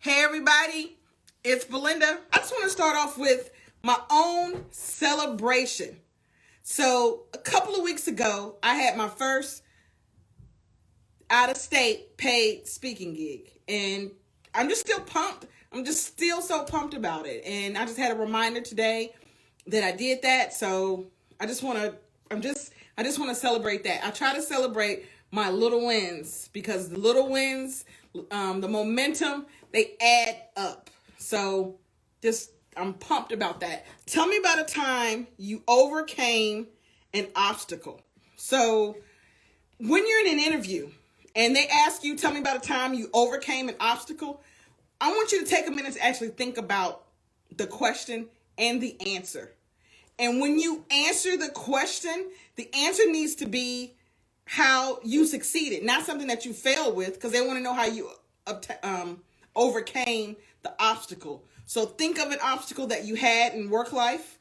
Hey everybody, it's Belinda. I just want to start off with my own celebration. So a couple of weeks ago, I had my first out-of-state paid speaking gig, and I'm just still pumped. I'm just still so pumped about it, and I just had a reminder today that I did that. So I just want to, I just want to celebrate that. I try to celebrate my little wins because the little wins, the momentum, they add up. So I'm pumped about that. Tell me about a time you overcame an obstacle. So when you're in an interview and they ask you, tell me about a time you overcame an obstacle, I want you to take a minute to actually think about the question and the answer. And when you answer the question, the answer needs to be how you succeeded, not something that you failed with, because they want to know how you overcame the obstacle. So think of an obstacle that you had in work life.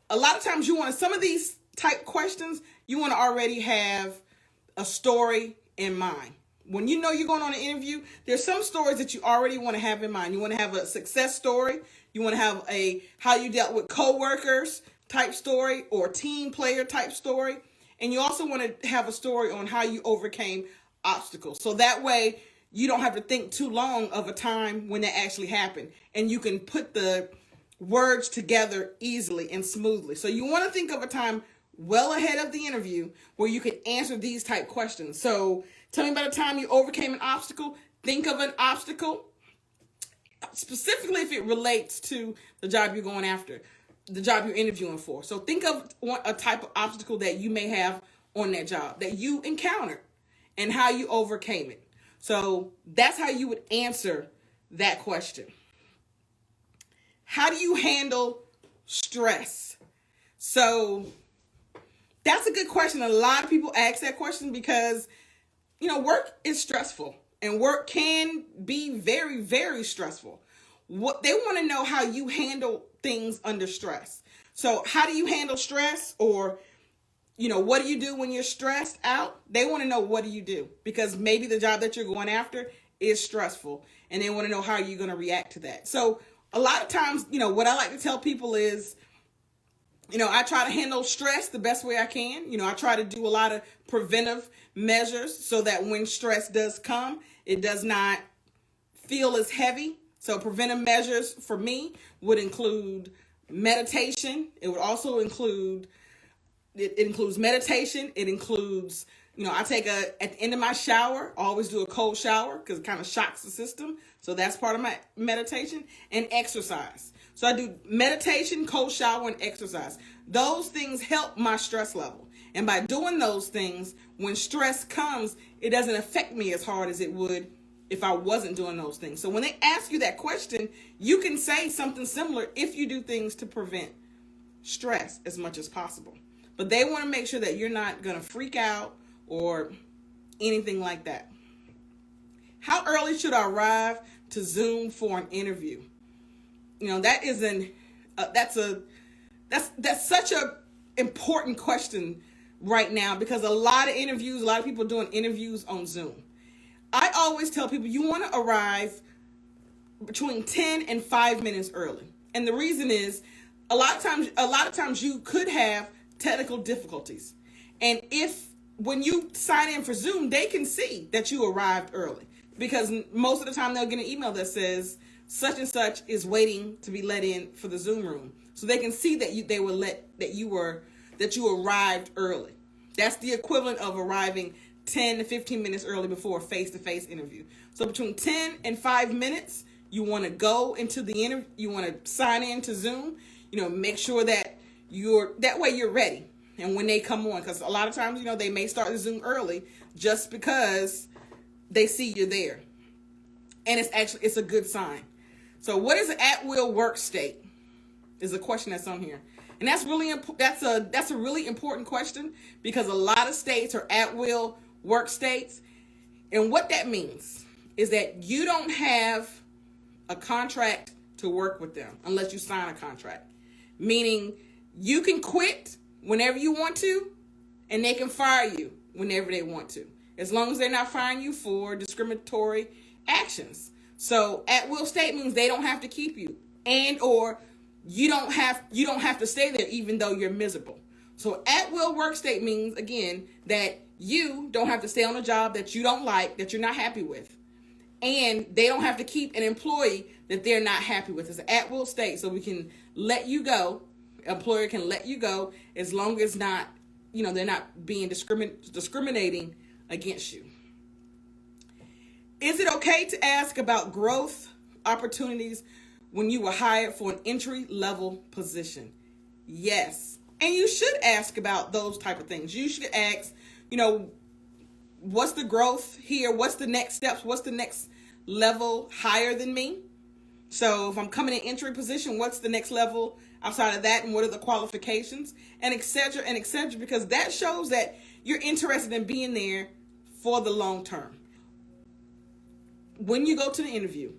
A lot of times some of these type questions, you want to already have a story in mind. When you know you're going on an interview, there's some stories that you already want to have in mind. You want to have a success story. You want to have a how you dealt with coworkers type story or team player type story. And you also want to have a story on how you overcame obstacles. So that way you don't have to think too long of a time when that actually happened. And you can put the words together easily and smoothly. So you want to think of a time well ahead of the interview where you can answer these type questions. So tell me about a time you overcame an obstacle. Think of an obstacle, specifically if it relates to the job you're going after, the job you're interviewing for. So think of a type of obstacle that you may have on that job that you encountered and how you overcame it. So that's how you would answer that question. How do you handle stress? So that's a good question. A lot of people ask that question because, work is stressful and work can be very, very stressful. What they want to know how you handle things under stress. So how do you handle stress, or what do you do when you're stressed out? They want to know, what do you do? Because maybe the job that you're going after is stressful and they want to know how you're going to react to that. So a lot of times, what I like to tell people is, I try to handle stress the best way I can. I try to do a lot of preventive measures so that when stress does come, it does not feel as heavy. So preventive measures for me would include meditation. It would also include, it includes meditation. It includes, I take at the end of my shower, I always do a cold shower because it kind of shocks the system. So that's part of my meditation, and exercise. So I do meditation, cold shower, and exercise. Those things help my stress level. And by doing those things, when stress comes, it doesn't affect me as hard as it would if I wasn't doing those things. So when they ask you that question, you can say something similar if you do things to prevent stress as much as possible. But they want to make sure that you're not going to freak out or anything like that. How early should I arrive to Zoom for an interview? That is that's such a important question right now, because a lot of people doing interviews on Zoom. I always tell people you want to arrive between 10 and 5 minutes early. And the reason is a lot of times you could have technical difficulties. And when you sign in for Zoom, they can see that you arrived early, because most of the time they'll get an email that says such and such is waiting to be let in for the Zoom room. So they can see that you arrived early. That's the equivalent of arriving 10 to 15 minutes early before a face-to-face interview. So between 10 and 5 minutes, you want to go into the interview, you want to sign in to Zoom, make sure that that way you're ready. And when they come on, because a lot of times, they may start the Zoom early just because they see you're there. And it's a good sign. So what is an at-will work state is a question that's on here. And that's a really important question, because a lot of states are at-will work states. And what that means is that you don't have a contract to work with them unless you sign a contract. Meaning you can quit whenever you want to, and they can fire you whenever they want to, as long as they're not firing you for discriminatory actions. So at will state means they don't have to keep you, and or you don't have to stay there even though you're miserable. So at will work state means, again, that you don't have to stay on a job that you don't like, that you're not happy with. And they don't have to keep an employee that they're not happy with. It's an at will state, so we can let you go. Employer can let you go as long as not, they're not being discriminating against you. Is it okay to ask about growth opportunities when you were hired for an entry-level position? Yes. And you should ask about those type of things. You should ask, what's the growth here? What's the next steps? What's the next level higher than me? So if I'm coming in entry position, what's the next level outside of that? And what are the qualifications? And et cetera, because that shows that you're interested in being there for the long term. When you go to the interview,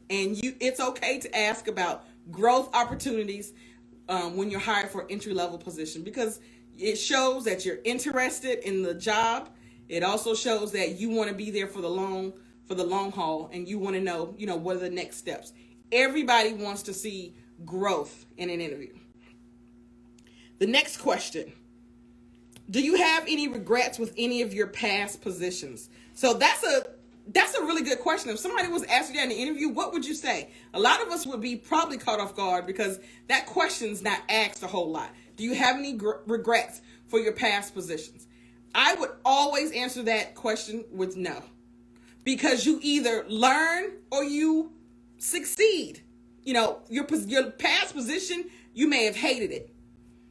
and it's okay to ask about growth opportunities when you're hired for an entry-level position, because it shows that you're interested in the job. It also shows that you want to be there for the long haul, and you want to know, what are the next steps. Everybody wants to see growth in an interview. The next question: do you have any regrets with any of your past positions? So that's a really good question. If somebody was asking you in the interview, what would you say? A lot of us would be probably caught off guard because that question's not asked a whole lot. Do you have any regrets for your past positions? I would always answer that question with no. Because you either learn or you succeed. Your past position, you may have hated it.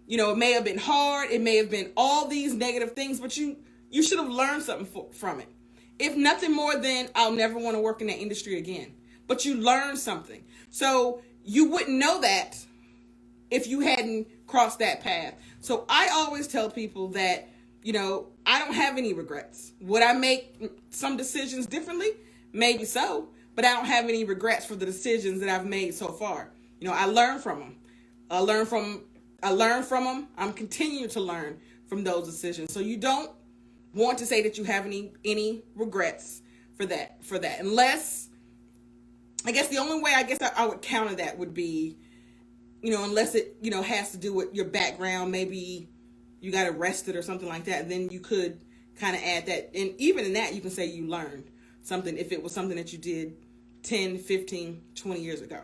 It may have been hard. It may have been all these negative things, but you should have learned something from it. If nothing more than, I'll never want to work in that industry again. But you learned something. So you wouldn't know that if you hadn't crossed that path. So I always tell people that, I don't have any regrets. Would I make some decisions differently? Maybe so. But I don't have any regrets for the decisions that I've made so far. I learn from them. I learn from them. I'm continuing to learn from those decisions. So you don't want to say that you have any regrets for that, unless, I guess the only way I would counter that would be, unless it, has to do with your background, maybe you got arrested or something like that, then you could kind of add that. And even in that, you can say you learned something if it was something that you did 10, 15, 20 years ago.